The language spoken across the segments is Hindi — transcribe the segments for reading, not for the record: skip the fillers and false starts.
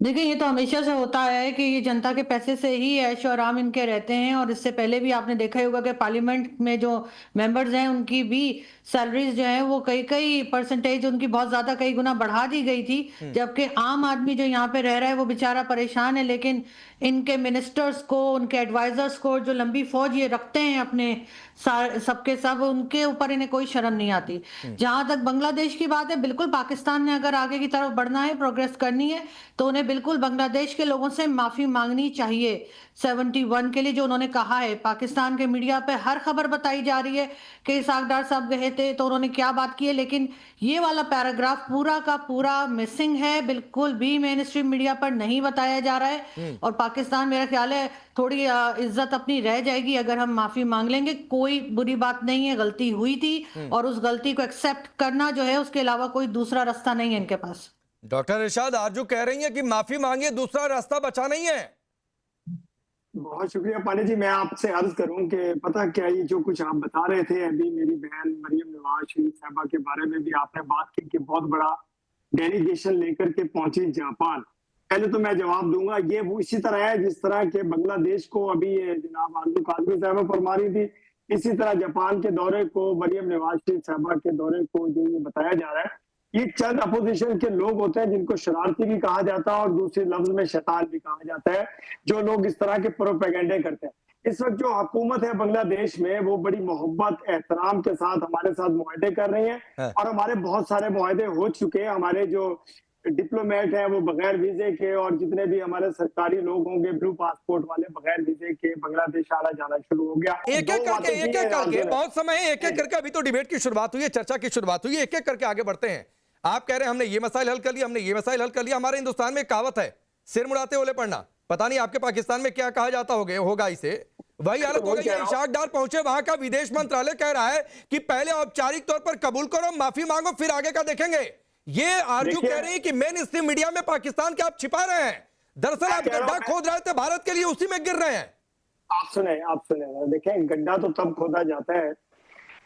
देखिए, ये तो हमेशा से होता है कि ये जनता के पैसे से ही ऐश और आराम इनके रहते हैं और इससे पहले भी आपने देखा ही होगा कि पार्लियामेंट में जो मेंबर्स हैं, उनकी भी सैलरीज़ जो हैं, वो कई-कई परसेंटेज उनकी बहुत ज़्यादा कई गुना बढ़ा दी गई थी। हुँ। जबकि आम आदमी जो यहाँ पे रह रहा है, वो बेचारा परेशान है, लेकिन इनके मिनिस्टर्स को, उनके एडवाइज़र्स को, जो लंबी फ़ौज ये रखते हैं अपने सबके सब, उनके ऊपर इन्हें कोई शर्म नहीं आती। हुँ। जहाँ तक बांग्लादेश की बात है, बिल्कुल पाकिस्तान ने अगर आगे की तरफ बढ़ना है, प्रोग्रेस करनी है, तो उन्हें बिल्कुल बांग्लादेश के लोगों से माफी मांगनी चाहिए 71 के लिए जो उन्होंने कहा है। पाकिस्तान के मीडिया पे हर खबर बताई जा रही है कि इसहाक डार साहब गए थे तो उन्होंने क्या बात की है, लेकिन ये वाला पैराग्राफ पूरा का पूरा मिसिंग है, बिल्कुल भी मेन स्ट्रीम मीडिया पर नहीं बताया जा रहा है। हुँ। और पाकिस्तान, मेरा ख्याल है, थोड़ी इज्जत अपनी रह जाएगी अगर हम माफी मांग लेंगे। कोई बुरी बात नहीं है, गलती हुई थी हुँ। और उस गलती को एक्सेप्ट करना जो है, उसके अलावा कोई दूसरा रास्ता नहीं है इनके पास। डॉक्टर इरशाद आरजू कह रही हैं कि माफी मांगिए, दूसरा रास्ता बचा नहीं है। बहुत शुक्रिया पांडे जी। मैं आपसे अर्ज करूं कि पता क्या, ये जो कुछ आप बता रहे थे अभी, मेरी बहन मरियम नवाज शरीफ साहबा के बारे में भी आपने बात की कि बहुत बड़ा डेलीगेशन लेकर के पहुंची जापान। पहले तो मैं जवाब दूंगा, ये वो इसी तरह है जिस तरह के बांग्लादेश को अभी ये जनाब आरजू काजमी साहबा फरमा रही थी, इसी तरह जापान के दौरे को, मरियम नवाज शरीफ साहबा के दौरे को जो ये बताया जा रहा है, ये चंद अपोजिशन के लोग होते हैं जिनको शरारती भी कहा जाता है और दूसरे लफ्ज में शैतान भी कहा जाता है, जो लोग इस तरह के प्रोपेगेंडे करते हैं। इस वक्त जो हुकूमत है बांग्लादेश में, वो बड़ी मोहब्बत एहतराम के साथ हमारे साथ मुआहदे कर रही है हाँ। और हमारे बहुत सारे मुआहदे हो चुके हैं। हमारे जो डिप्लोमेट हैं वो बगैर वीजे के, और जितने भी हमारे सरकारी लोग होंगे ब्लू पासपोर्ट वाले, बगैर वीजे के बांग्लादेश आना जाना शुरू हो गया। एक एक करके, एक एक करके, बहुत समय है, एक एक करके। अभी तो डिबेट की शुरुआत हुई है, चर्चा की शुरुआत हुई है, एक एक करके आगे बढ़ते हैं। आप कह रहे हैं हमने ये मसाइल हल कर लिया, हमने ये मसाइल हल कर लिया। हमारे हिंदुस्तान में एक कहावत है, सिर मुड़ाते ओले पड़ना। पता नहीं आपके पाकिस्तान में क्या कहा जाता होगा इसे। वही हालत हो गई है। इशाक डार पहुंचे, वहां का विदेश मंत्रालय कह रहा है कि पहले औपचारिक तौर पर कबूल करो, माफी मांगो, फिर आगे का देखेंगे। ये आरजू कह रही है कि मेन स्ट्रीम मीडिया में पाकिस्तान के आप छिपा रहे हैं, दरअसल आप गड्ढा खोद रहे थे भारत के लिए, उसी में गिर रहे हैं। आप सुने, देखें, गड्ढा तो तब खोदा जाता है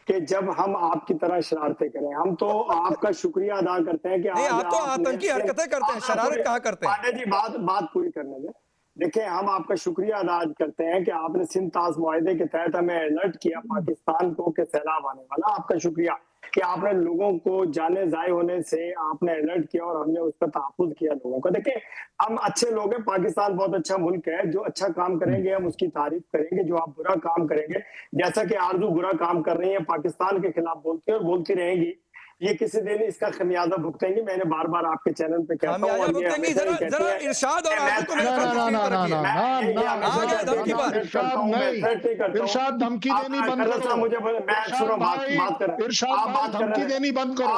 कि जब हम आपकी तरह शरारतें करें। हम तो आपका शुक्रिया अदा करते हैं कि नहीं, आज आप तो आतंकी हरकतें करते हैं, शरारत कहाँ करते हैं। पांडे जी बात पूरी करने में, देखिए, हम आपका शुक्रिया अदा करते हैं कि आपने सिंध ताज मुआहदे के तहत हमें अलर्ट किया पाकिस्तान को कि सैलाब आने वाला। आपका शुक्रिया कि आपने लोगों को जाने जाए होने से आपने अलर्ट किया और हमने उसका तहफ़्फ़ुज़ किया लोगों का। देखिए, हम अच्छे लोग हैं, पाकिस्तान बहुत अच्छा मुल्क है। जो अच्छा काम करेंगे हम उसकी तारीफ करेंगे, जो आप बुरा काम करेंगे, जैसा कि आरजू बुरा काम कर रही है, पाकिस्तान के खिलाफ बोलती है और बोलती रहेंगी, ये किसी दिन इसका खमियाजा भुगतेंगी। मैंने बार बार आपके चैनल पे कहता हूँ, खामियाजा भुगतेंगी। जरा इरशाद और आरजू को मेरे ना ना ना ना ना ना आगे धमकी पर। इरशाद नहीं, इरशाद धमकी देनी बंद करो। मुझे इरशाद भाई, इरशाद भाई धमकी देनी बंद करो,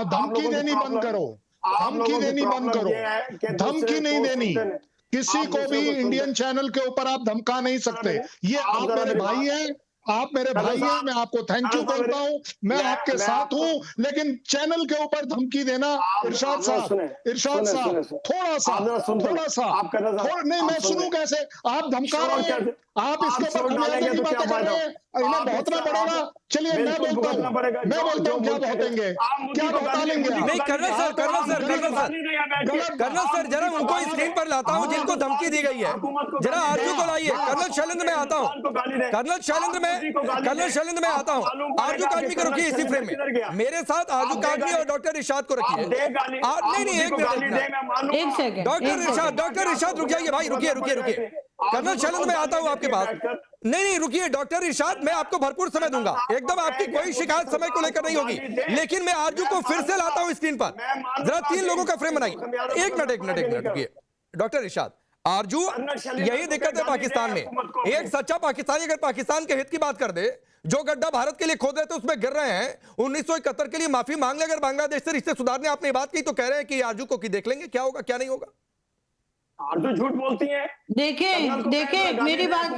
धमकी देनी बंद करो, धमकी देनी बंद करो, धमकी नहीं देनी। किसी को भी इंडियन चैनल के ऊपर आप धमका नहीं सकते। ये आप मेरे भाई हैं, आप मेरे भाई हैं, मैं आपको थैंक यू करता हूं, मैं आपके साथ हूं, लेकिन चैनल के ऊपर धमकी देना, इरशाद साहब, थोड़ा सा नहीं, मैं सुनूं कैसे? आप धमका रहे हैं, आप इसके ऊपर खमियाजा की बातें कर रहे हैं, इन्हें भुगतना पड़ेगा। चलिए मैं बोलता हूं क्या भुगतेंगे, क्या भुगता लेंगे आप? नहीं, कर्नल सर, जरा उनको स्क्रीन पर लाता हूं जिनको धमकी दी गई है। जरा आरजू को लाइए। कर्नल शैलेंद्र में आता हूं, कर्नल शैलेंद्र में आता हूं। आरजू काजमी को रखिए इसी फ्रेम में, मेरे साथ आरजू काजमी और डॉक्टर इरशाद को रखिए। नहीं, एक मिनट, एक सेकंड, डॉक्टर इरशाद रुक जाइए भाई, रुकिए। कर्नल शैलेंद्र में आता हूं आपके पास। नहीं, रुकिए डॉक्टर इरशाद, मैं आपको भरपूर समय दूंगा, एकदम आपकी कोई शिकायत समय को लेकर नहीं होगी, लेकिन मैं आरजू को फिर से लाता हूं स्क्रीन पर। जरा 3 लोगों का फ्रेम बनाइए। एक मिनट रुकिए। डॉक्टर इरशाद, आरजू, यही दिक्कत है पाकिस्तान में। एक सच्चा पाकिस्तानी अगर पाकिस्तान के हित की बात कर दे, जो गड्ढा भारत के लिए खोद रहे थे उसमें गिर रहे हैं, 1971 के लिए माफी मांग ले, अगर बांग्लादेश से रिश्ते सुधारने आपने बात की, तो कह रहे हैं कि आरजू को देख लेंगे क्या होगा क्या नहीं होगा। आरजू झूठ बोलती है। देखिए मेरी बात,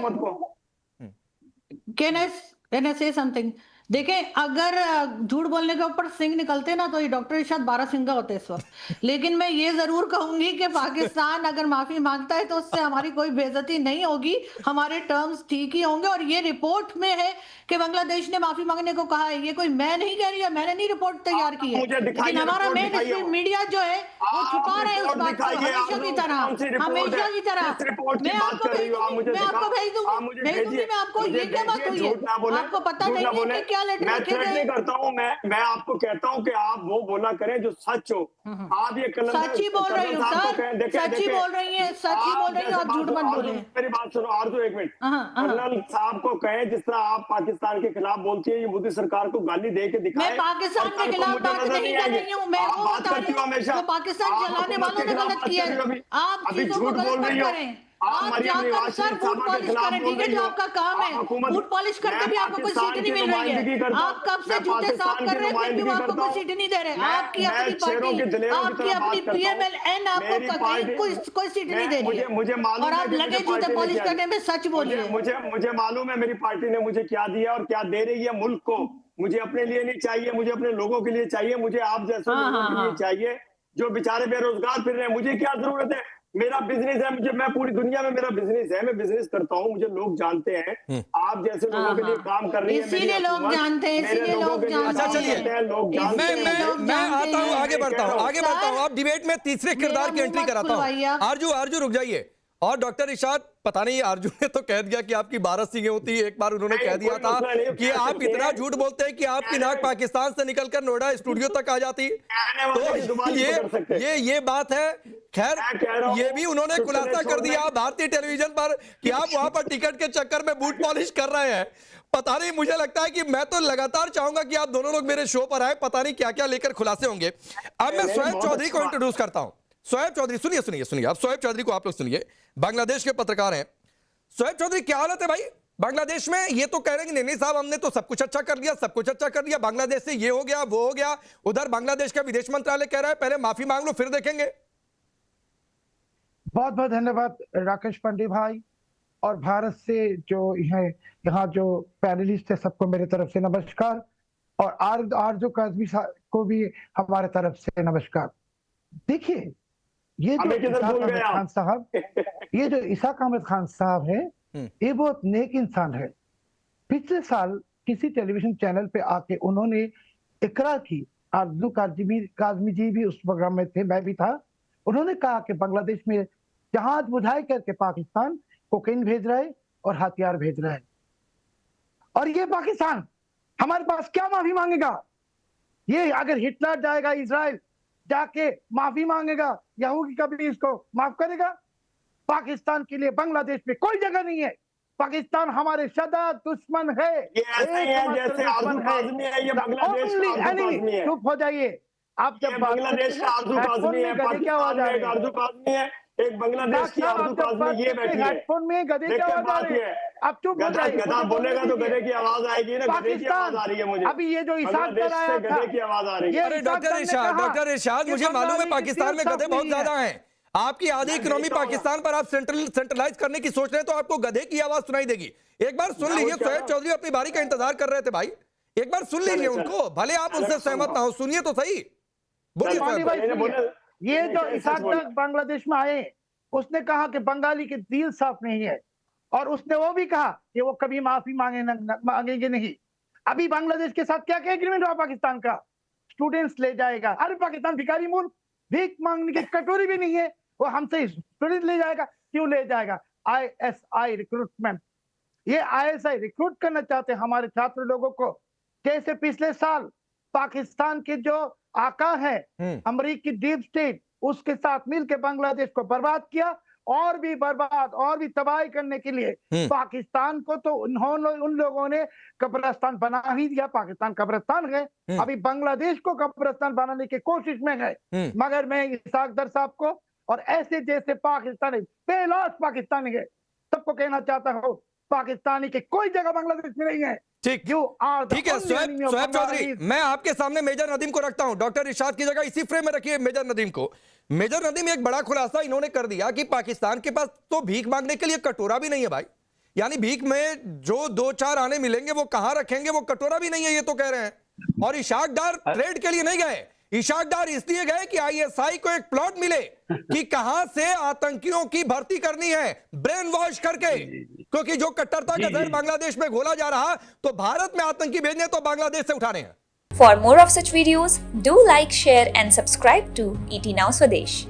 कैन आई से समथिंग? देखें, अगर झूठ बोलने के ऊपर सिंग निकलते ना तो ये डॉक्टर इरशाद 12 सिंगा होते इस वक्त। लेकिन मैं ये जरूर कहूंगी कि पाकिस्तान अगर माफी मांगता है तो उससे हमारी कोई बेइज्जती नहीं होगी, हमारे टर्म्स ठीक ही होंगे। और ये रिपोर्ट में है कि बांग्लादेश ने माफी मांगने को कहा है, ये कोई मैं नहीं कह रही है, मैंने नहीं रिपोर्ट तैयार की है, लेकिन हमारा मेन स्ट्रीम मीडिया जो है वो छुपा रहे हैं उस बात को हमेशा की तरह, हमेशा की तरह। मैं आपको भेज दूंगी, मैं आपको भेज दूंगी मैं आपको। ये क्या बात हुई है, आपको पता नहीं है कि क्या लेटर मैं लिखे थ्रेट गए? नहीं करता हूँ, मैं आपको कहता हूँ कि आप वो बोला करें जो सच हो। आप ये सच ही बोल रही हूँ सर, सच ही बोल रही है, सच ही बोल रही है, आप झूठ मत बोले। मेरी बात सुनो आरजू, एक मिनट। कर्नल साहब को कहें जिस तरह आप पाकिस्तान के खिलाफ बोलती है, ये मोदी सरकार को गाली दे के दिखाएं। मैं पाकिस्तान के खिलाफ बात नहीं कर रही हूँ, मैं वो बता रही हूँ जो पाकिस्तान चलाने वालों ने गलत किया है। आप चीजों को गलत मत करें, आप जाकर सर फूड पॉलिश करें, ठीक है, जो आपका काम है। फूड पॉलिश करके भी आपको कोई सीट नहीं मिल रही है। आप कब से जूते साफ कर रहे हैं, फिर भी वो आपको कोई सीट नहीं दे रहे। आपकी अपनी पार्टी, आपकी अपनी PMLN आपको कोई सीट नहीं दे रही है, मुझे मालूम और आप लगे जूते पॉलिश करने में। सच बोलिए। मुझे मालूम है मेरी पार्टी ने मुझे क्या दिया और क्या दे रही है मुल्क को। मुझे अपने लिए नहीं चाहिए, मुझे अपने लोगों के लिए चाहिए, मुझे आप जैसे लोगों के लिए चाहिए जो बेचारे बेरोजगार फिर रहे हैं। मुझे क्या जरूरत है, मेरा बिजनेस है, मैं पूरी दुनिया में मेरा बिजनेस है, मैं बिजनेस करता हूँ, मुझे लोग जानते हैं। आप जैसे लोगों के लिए काम कर रही है, इसीलिए लोग जानते हैं, इसीलिए लोग जानते हैं। अच्छा चलिए, मैं आता हूँ, आगे बढ़ता हूँ। आप डिबेट में तीसरे किरदार की एंट्री कराता हूँ। आरजू रुक जाइए। और डॉक्टर इरशाद, पता नहीं आरजू ने तो कह दिया कि आपकी 12 सींगें होती है। एक बार उन्होंने कह दिया था कि आप इतना झूठ बोलते हैं कि आपकी नाक पाकिस्तान से निकलकर नोएडा स्टूडियो तक आ जाती है। तो ये बात है। खैर, ये भी उन्होंने खुलासा कर दिया भारतीय टेलीविजन पर कि आप वहां पर टिकट के चक्कर में बूट पॉलिश कर रहे हैं। पता नहीं, मुझे लगता है कि मैं तो लगातार चाहूंगा कि आप दोनों लोग मेरे शो पर आए, पता नहीं क्या क्या लेकर खुलासे होंगे। अब मैं शोएब चौधरी को इंट्रोड्यूस करता हूं। शोएब चौधरी, सुनिए। अब शोएब चौधरी को आप लोग सुनिए, बांग्लादेश के पत्रकार हैं। शोएब चौधरी, क्या हालत है भाई बांग्लादेश में? ये तो कह रहे हैं कि नहीं साहब, हमने तो सब कुछ अच्छा कर लिया, बांग्लादेश से ये हो गया वो हो गया। उधर बांग्लादेश का विदेश मंत्रालय कह रहा है पहले माफी मांग लो फिर देखेंगे। बहुत बहुत धन्यवाद राकेश पांडे भाई, और भारत से जो यहाँ जो पैनलिस्ट है सबको मेरे तरफ से नमस्कार, और आरजू काज़मी को भी हमारे तरफ से नमस्कार। देखिए, ये जो इसाक अहमद खान साहब है, ये बहुत नेक इंसान है। पिछले साल किसी टेलीविजन चैनल पे आके उन्होंने इकरार की, आरजू काज़मी जी भी उस प्रोग्राम में थे, मैं भी था। उन्होंने कहा कि बांग्लादेश में जहाज बुझाई करके पाकिस्तान कोकेन भेज रहा है और हथियार भेज रहा है, और ये पाकिस्तान हमारे पास क्या माफी मांगेगा? ये अगर हिटलर जाएगा इजराइल, जाके माफी मांगेगा, यहूदी कभी इसको माफ करेगा? पाकिस्तान के लिए बांग्लादेश में कोई जगह नहीं है। पाकिस्तान हमारे सदा दुश्मन है। ये ऐसे ही है जैसे आरजू काज़मी है, ये बांग्लादेश का आरजू काज़मी है। चुप हो जाइए आप। जब बांग्लादेश का आरजू काज़मी है, पाकिस्तान में एक आरजू काज़मी है, एक बांग्लादेश की आरजू काज़मी ये बैठी है। हेडफोन में गधे की आवाज आ रही है। आप चुप हो जाइए। गधा बोलेगा तो गधे की आवाज आएगी ना, गधे की आवाज आ रही है मुझे। अभी ये जो इसाक कर आया था, गधे की आवाज आ रही है। अरे डॉक्टर इरशाद, मुझे मालूम है पाकिस्तान में गधे बहुत ज्यादा हैं। आपकी आधी इकोनॉमी पाकिस्तान पर आप सेंट्रलाइज करने की सोच रहे हैं, तो आपको गधे की आवाज सुनाई देगी। एक बार सुन लीजिए, शोएब चौधरी अपनी बारी का इंतजार कर रहे थे भाई, एक बार सुन लीजिए उनको, भले आप उनसे सहमत ना हो, सुनिए तो सही। बोलिए। ये जो इसाक तक बांग्लादेश में आए, उसने कहा कि बंगाली के दिल साफ नहीं है, और उसने वो भी कहा कि वो कभी माफी मांगेंगे नहीं। अभी बांग्लादेश के साथ क्या क्या एग्रीमेंट हुआ पाकिस्तान का? स्टूडेंट्स ले जाएगा। अरे पाकिस्तान भिखारी मुल्क, भीख मांगने की कटोरी भी नहीं है, वो हमसे स्टूडेंट ले जाएगा। क्यों ले जाएगा? ISI रिक्रूटमेंट, ये ISI रिक्रूट करना चाहते हैं हमारे छात्र लोगों को। जैसे पिछले साल पाकिस्तान के जो आका है अमेरिकी डीप स्टेट, उसके साथ मिलकर बांग्लादेश को बर्बाद किया, और भी बर्बाद और भी तबाही करने के लिए पाकिस्तान को तो उन लोगों ने कब्रिस्तान बना ही दिया। पाकिस्तान कब्रिस्तान है, अभी बांग्लादेश को कब्रिस्तान बनाने की कोशिश में है। मगर मैं इसाक दर साहब को और ऐसे जैसे पाकिस्तानी बेलाश पाकिस्तानी है सबको कहना चाहता हूँ, पाकिस्तानी की कोई जगह बांग्लादेश में नहीं है। ठीक है शोएब चौधरी, मैं आपके सामने मेजर नदीम को रखता हूं। डॉक्टर इरशाद की जगह इसी फ्रेम में रखिए मेजर नदीम को। मेजर नदीम, एक बड़ा खुलासा इन्होंने कर दिया कि पाकिस्तान के पास तो भीख मांगने के लिए कटोरा भी नहीं है भाई। यानी भीख में जो 2-4 आने मिलेंगे वो कहां रखेंगे, वो कटोरा भी नहीं है, ये तो कह रहे हैं। और इशाक डार ट्रेड के लिए नहीं गए, इशाक डार इसलिए गए कि आईएसआई को एक प्लॉट मिले कि कहां से आतंकियों की भर्ती करनी है, ब्रेन वॉश करके, क्योंकि जो कट्टरता का जहर बांग्लादेश में घोला जा रहा, तो भारत में आतंकी भेजने तो बांग्लादेश से उठाने हैं। For more of such videos, do like, share and subscribe to ET Now Swadesh.